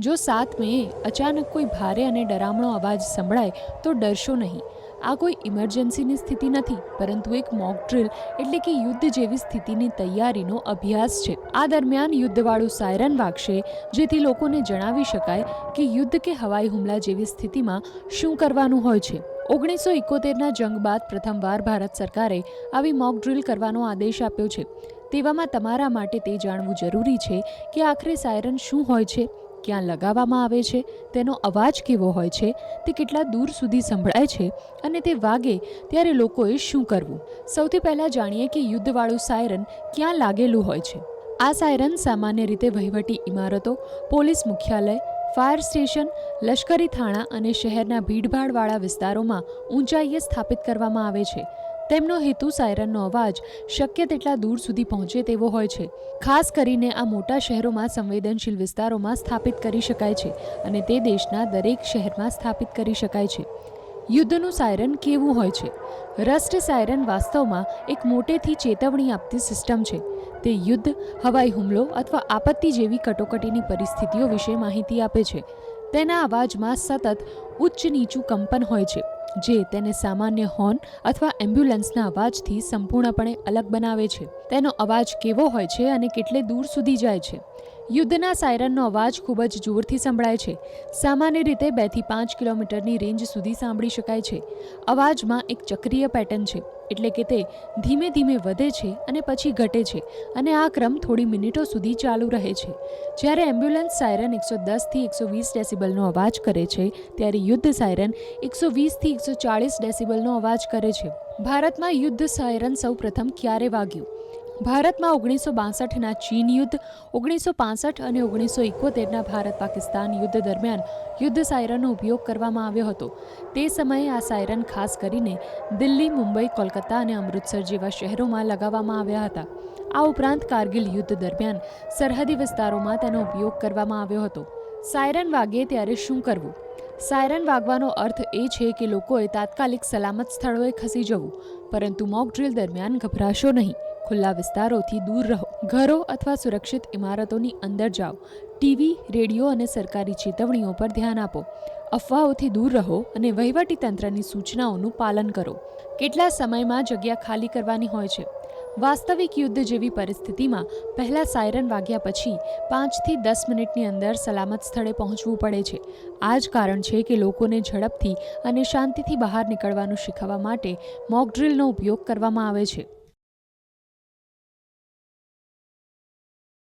જો 7 મેએ અચાનક કોઈ ભારે અને ડરામણો અવાજ સંભળાય તો ડરશો નહીં. આ કોઈ ઇમરજન્સીની સ્થિતિ નથી, પરંતુ એક મોક ડ્રિલ એટલે કે યુદ્ધ જેવી સ્થિતિની તૈયારીનો અભ્યાસ છે. આ દરમિયાન યુદ્ધવાળું સાયરન વાગશે, જેથી લોકોને જણાવી શકાય કે યુદ્ધ કે હવાઈ હુમલા જેવી સ્થિતિમાં શું કરવાનું હોય છે. 1971ના જંગ બાદ પ્રથમવાર ભારત સરકારે આવી મોક ડ્રિલ કરવાનો આદેશ આપ્યો છે. તેવામાં તમારા માટે તે જાણવું જરૂરી છે કે આખરે સાયરન શું હોય છે, ક્યાં લગાવવામાં આવે છે, તેનો અવાજ કેવો હોય છે, તે કેટલા દૂર સુધી સંભળાય છે અને તે વાગે ત્યારે લોકોએ શું કરવું. સૌથી પહેલાં જાણીએ કે યુદ્ધવાળું સાયરન ક્યાં લાગેલું હોય છે. આ સાયરન સામાન્ય રીતે વહીવટી ઇમારતો, પોલીસ મુખ્યાલય, ફાયર સ્ટેશન, લશ્કરી થાણા અને શહેરના ભીડભાડવાળા વિસ્તારોમાં ઊંચાઈએ સ્થાપિત કરવામાં આવે છે. તેમનો હેતુ સાયરનનો અવાજ શક્ય તેટલા દૂર સુધી પહોંચે તેવો હોય છે. ખાસ કરીને આ મોટા શહેરોમાં સંવેદનશીલ વિસ્તારોમાં સ્થાપિત કરી શકાય છે અને તે દેશના દરેક શહેરમાં સ્થાપિત કરી શકાય છે. યુદ્ધનું સાયરન કેવું હોય છે? રસ્ટ સાયરન વાસ્તવમાં એક મોટેથી ચેતવણી આપતી સિસ્ટમ છે. તે યુદ્ધ, હવાઈ હુમલો અથવા આપત્તિ જેવી કટોકટીની પરિસ્થિતિઓ વિશે માહિતી આપે છે. તેના અવાજમાં સતત ઉચ્ચ નીચું કંપન હોય છે, જે તેને સામાન્ય હોર્ન અથવા એમ્બ્યુલન્સના અવાજથી સંપૂર્ણપણે અલગ બનાવે છે. તેનો અવાજ કેવો હોય છે અને કેટલે દૂર સુધી જાય છે? યુદ્ધના સાયરનનો અવાજ ખૂબ જ જોરથી સંભળાય છે. સામાન્ય રીતે 2 થી 5 કિલોમીટરની રેન્જ સુધી સાંભળી શકાય છે. અવાજમાં એક ચક્રીય પેટર્ન છે, એટલે કે તે ધીમે ધીમે વધે છે અને પછી ઘટે છે અને આ ક્રમ થોડી મિનિટો સુધી ચાલુ રહે છે. જ્યારે એમ્બ્યુલન્સ સાયરન 110 થી 120 ડેસિબલનો અવાજ કરે છે, ત્યારે યુદ્ધ સાયરન 120 થી 140 ડેસિબલનો અવાજ કરે છે. ભારતમાં યુદ્ધ સાયરન સૌ પ્રથમ ક્યારે વાગ્યું? ભારતમાં 1962ના ચીન યુદ્ધ, 1965 અને 1971ના ભારત પાકિસ્તાન યુદ્ધ દરમિયાન યુદ્ધ સાયરનનો ઉપયોગ કરવામાં આવ્યો હતો. તે સમયે આ સાયરન ખાસ કરીને દિલ્હી, મુંબઈ, કોલકાતા અને અમૃતસર જેવા શહેરોમાં લગાવવામાં આવ્યા હતા. આ ઉપરાંત કારગિલ યુદ્ધ દરમિયાન સરહદી વિસ્તારોમાં તેનો ઉપયોગ કરવામાં આવ્યો હતો. સાયરન વાગે ત્યારે શું કરવું? સાયરન વાગવાનો અર્થ એ છે કે લોકોએ તાત્કાલિક સલામત સ્થળોએ ખસી જવું. પરંતુ મોક ડ્રિલ દરમિયાન ગભરાશો નહીં. ખુલ્લા વિસ્તારોથી દૂર રહો. ઘરો અથવા સુરક્ષિત ઇમારતોની અંદર જાઓ. ટીવી, રેડિયો અને સરકારી ચેતવણીઓ પર ધ્યાન આપો. અફવાઓથી દૂર રહો અને વહીવટીતંત્રની સૂચનાઓનું પાલન કરો. કેટલા સમયમાં જગ્યા ખાલી કરવાની હોય છે? વાસ્તવિક યુદ્ધ જેવી પરિસ્થિતિમાં પહેલા સાયરન વાગ્યા પછી 5 થી 10 મિનિટની અંદર સલામત સ્થળે પહોંચવું પડે છે. આ જ કારણ છે કે લોકોને ઝડપથી અને શાંતિથી બહાર નીકળવાનું શીખવવા માટે મોક ડ્રિલનો ઉપયોગ કરવામાં આવે છે.